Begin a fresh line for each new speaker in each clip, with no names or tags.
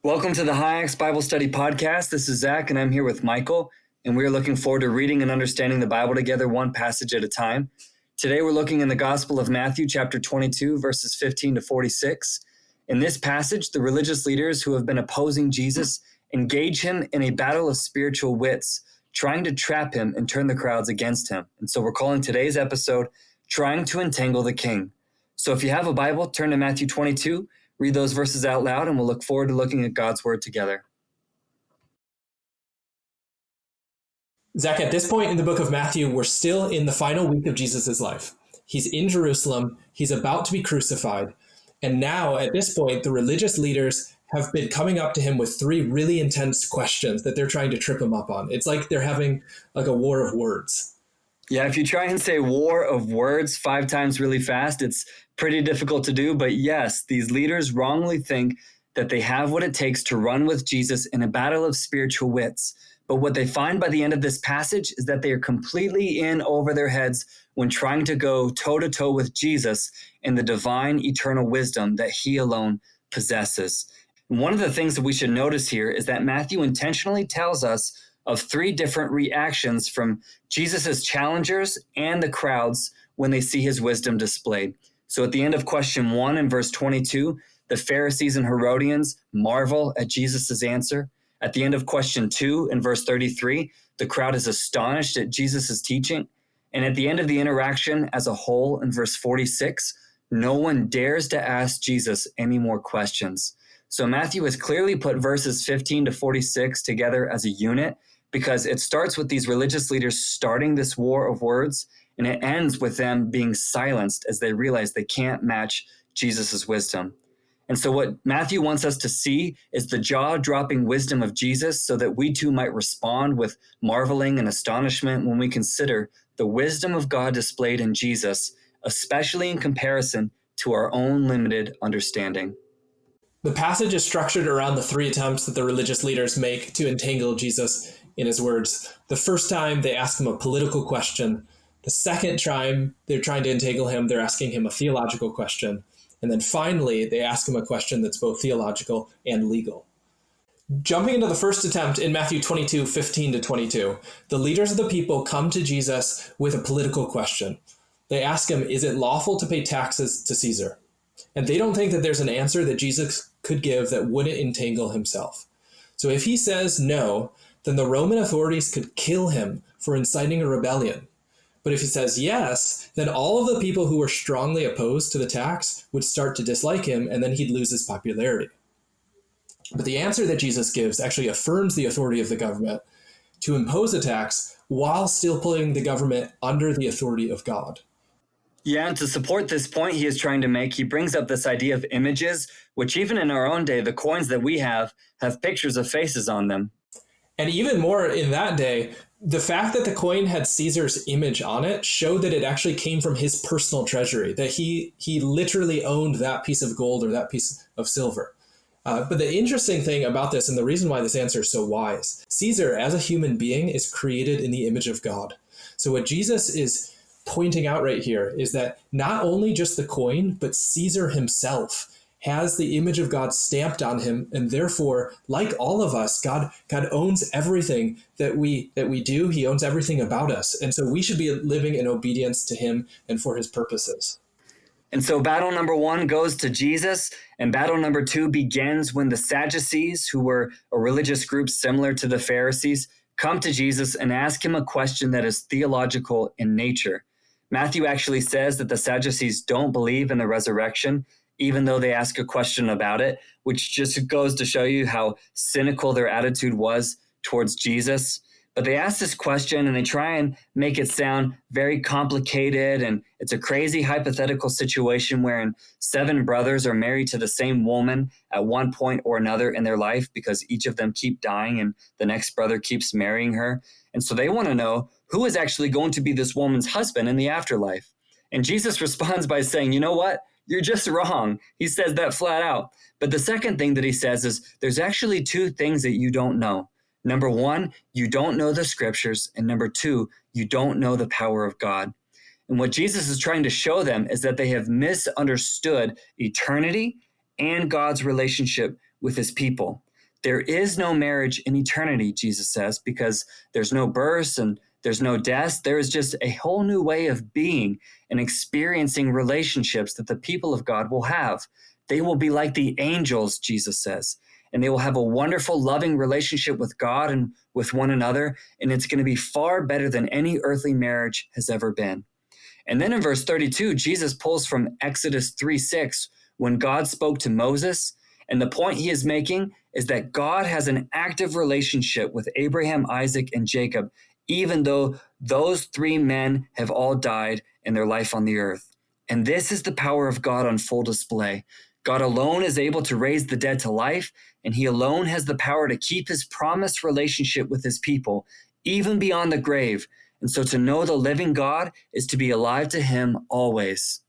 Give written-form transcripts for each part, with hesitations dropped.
Welcome to the HiAX Bible Study Podcast. This is Zach, and I'm here with Michael, and we're looking forward to reading and understanding the Bible together one passage at a time. Today, we're looking in the Gospel of Matthew, chapter 22, verses 15 to 46. In this passage, the religious leaders who have been opposing Jesus engage him in a battle of spiritual wits, trying to trap him and turn the crowds against him. And so we're calling today's episode, Trying to Entangle the King. So if you have a Bible, turn to Matthew 22, read those verses out loud, and we'll look forward to looking at God's Word together.
Zach, at this point in the book of Matthew, we're still in the final week of Jesus' life. He's in Jerusalem. He's about to be crucified. And now, at this point, the religious leaders have been coming up to him with three really intense questions that they're trying to trip him up on. It's like they're having like a war of words.
Yeah, if you try and say war of words 5 times really fast, it's pretty difficult to do. But yes, these leaders wrongly think that they have what it takes to run with Jesus in a battle of spiritual wits. But what they find by the end of this passage is that they are completely in over their heads when trying to go toe-to-toe with Jesus in the divine eternal wisdom that he alone possesses. And one of the things that we should notice here is that Matthew intentionally tells us of 3 different reactions from Jesus's challengers and the crowds when they see his wisdom displayed. So at the end of question 1 in verse 22, the Pharisees and Herodians marvel at Jesus's answer. At the end of question 2 in verse 33, the crowd is astonished at Jesus's teaching. And at the end of the interaction as a whole in verse 46, no one dares to ask Jesus any more questions. So Matthew has clearly put verses 15 to 46 together as a unit because it starts with these religious leaders starting this war of words, and it ends with them being silenced as they realize they can't match Jesus's wisdom. And so what Matthew wants us to see is the jaw-dropping wisdom of Jesus so that we too might respond with marveling and astonishment when we consider the wisdom of God displayed in Jesus, especially in comparison to our own limited understanding.
The passage is structured around the 3 attempts that the religious leaders make to entangle Jesus in his words. The first time, they ask him a political question. The second time they're trying to entangle him, they're asking him a theological question. And then finally, they ask him a question that's both theological and legal. Jumping into the first attempt in Matthew 22, 15 to 22, the leaders of the people come to Jesus with a political question. They ask him, is it lawful to pay taxes to Caesar? And they don't think that there's an answer that Jesus could give that wouldn't entangle himself. So if he says no, then the Roman authorities could kill him for inciting a rebellion. But if he says yes, then all of the people who were strongly opposed to the tax would start to dislike him, and then he'd lose his popularity. But the answer that Jesus gives actually affirms the authority of the government to impose a tax while still putting the government under the authority of God.
Yeah, and to support this point he is trying to make, he brings up this idea of images, which even in our own day, the coins that we have pictures of faces on them.
And even more in that day, the fact that the coin had Caesar's image on it showed that it actually came from his personal treasury, that he literally owned that piece of gold or that piece of silver. But the interesting thing about this, and the reason why this answer is so wise, Caesar as a human being is created in the image of God. So what Jesus is pointing out right here is that not only just the coin, but Caesar himself has the image of God stamped on him, and therefore, like all of us, God owns everything that we do. He owns everything about us, and so we should be living in obedience to him and for his purposes.
And so battle number 1 goes to Jesus, and battle number 2 begins when the Sadducees, who were a religious group similar to the Pharisees, come to Jesus and ask him a question that is theological in nature. Matthew actually says that the Sadducees don't believe in the resurrection, even though they ask a question about it, which just goes to show you how cynical their attitude was towards Jesus. But they ask this question and they try and make it sound very complicated, and it's a crazy hypothetical situation wherein 7 brothers are married to the same woman at one point or another in their life because each of them keep dying and the next brother keeps marrying her. And so they want to know who is actually going to be this woman's husband in the afterlife. And Jesus responds by saying, you know what? You're just wrong. He says that flat out. But the second thing that he says is there's actually 2 things that you don't know. Number 1, you don't know the scriptures. And number 2, you don't know the power of God. And what Jesus is trying to show them is that they have misunderstood eternity and God's relationship with his people. There is no marriage in eternity, Jesus says, because there's no births and there's no deaths. There is just a whole new way of being and experiencing relationships that the people of God will have. They will be like the angels, Jesus says, and they will have a wonderful, loving relationship with God and with one another, and it's going to be far better than any earthly marriage has ever been. And then in verse 32, Jesus pulls from Exodus 3:6 when God spoke to Moses. And the point he is making is that God has an active relationship with Abraham, Isaac, and Jacob, even though those three men have all died in their life on the earth. And this is the power of God on full display. God alone is able to raise the dead to life, and he alone has the power to keep his promised relationship with his people, even beyond the grave. And so to know the living God is to be alive to him always.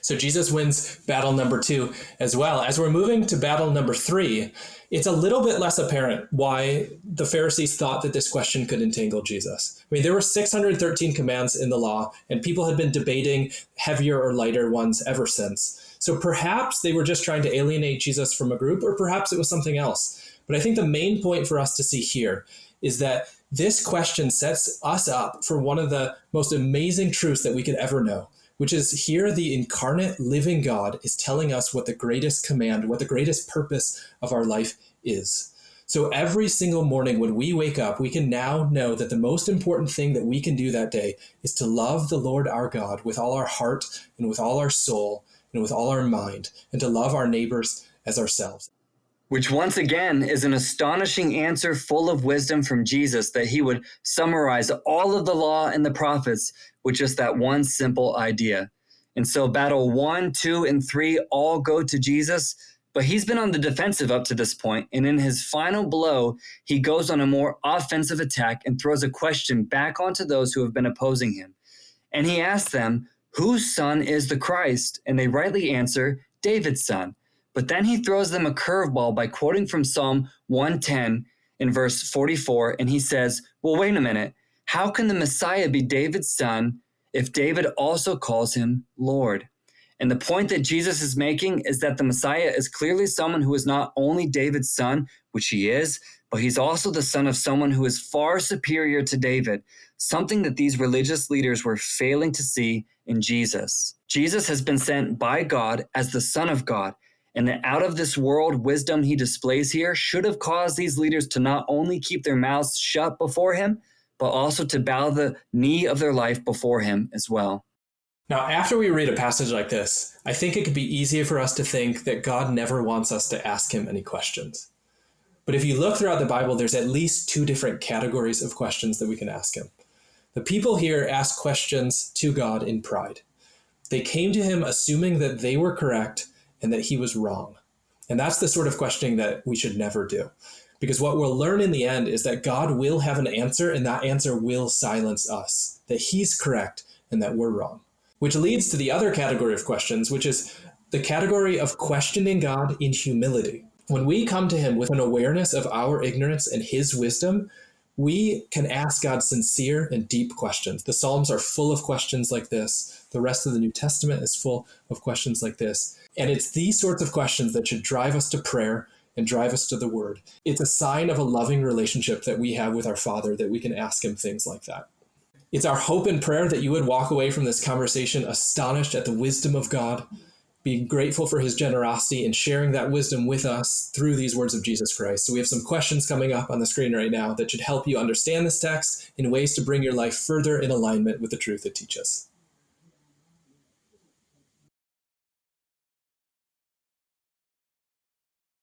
So Jesus wins battle number 2 as well. As we're moving to battle number 3, it's a little bit less apparent why the Pharisees thought that this question could entangle Jesus. I mean, there were 613 commands in the law, and people had been debating heavier or lighter ones ever since. So perhaps they were just trying to alienate Jesus from a group, or perhaps it was something else. But I think the main point for us to see here is that this question sets us up for one of the most amazing truths that we could ever know, which is here the incarnate living God is telling us what the greatest command, what the greatest purpose of our life is. So every single morning when we wake up, we can now know that the most important thing that we can do that day is to love the Lord our God with all our heart and with all our soul and with all our mind, and to love our neighbors as ourselves.
Which once again is an astonishing answer full of wisdom from Jesus, that he would summarize all of the law and the prophets with just that one simple idea. And so battle 1, 2, and 3 all go to Jesus, but he's been on the defensive up to this point, and in his final blow, he goes on a more offensive attack and throws a question back onto those who have been opposing him. And he asks them, whose son is the Christ? And they rightly answer, David's son. But then he throws them a curveball by quoting from Psalm 110 in verse 44, and he says, well, wait a minute. How can the Messiah be David's son if David also calls him Lord? And the point that Jesus is making is that the Messiah is clearly someone who is not only David's son, which he is, but he's also the son of someone who is far superior to David, something that these religious leaders were failing to see in Jesus. Jesus has been sent by God as the Son of God, and the out-of-this-world wisdom he displays here should have caused these leaders to not only keep their mouths shut before him, but also to bow the knee of their life before him as well.
Now, after we read a passage like this, I think it could be easier for us to think that God never wants us to ask him any questions. But if you look throughout the Bible, there's at least 2 different categories of questions that we can ask him. The people here ask questions to God in pride. They came to him assuming that they were correct and that he was wrong. And that's the sort of questioning that we should never do. Because what we'll learn in the end is that God will have an answer, and that answer will silence us, that he's correct and that we're wrong. Which leads to the other category of questions, which is the category of questioning God in humility. When we come to him with an awareness of our ignorance and his wisdom, we can ask God sincere and deep questions. The Psalms are full of questions like this. The rest of the New Testament is full of questions like this. And it's these sorts of questions that should drive us to prayer and drive us to the Word. It's a sign of a loving relationship that we have with our Father, that we can ask him things like that. It's our hope and prayer that you would walk away from this conversation astonished at the wisdom of God, being grateful for his generosity and sharing that wisdom with us through these words of Jesus Christ. So we have some questions coming up on the screen right now that should help you understand this text in ways to bring your life further in alignment with the truth it teaches.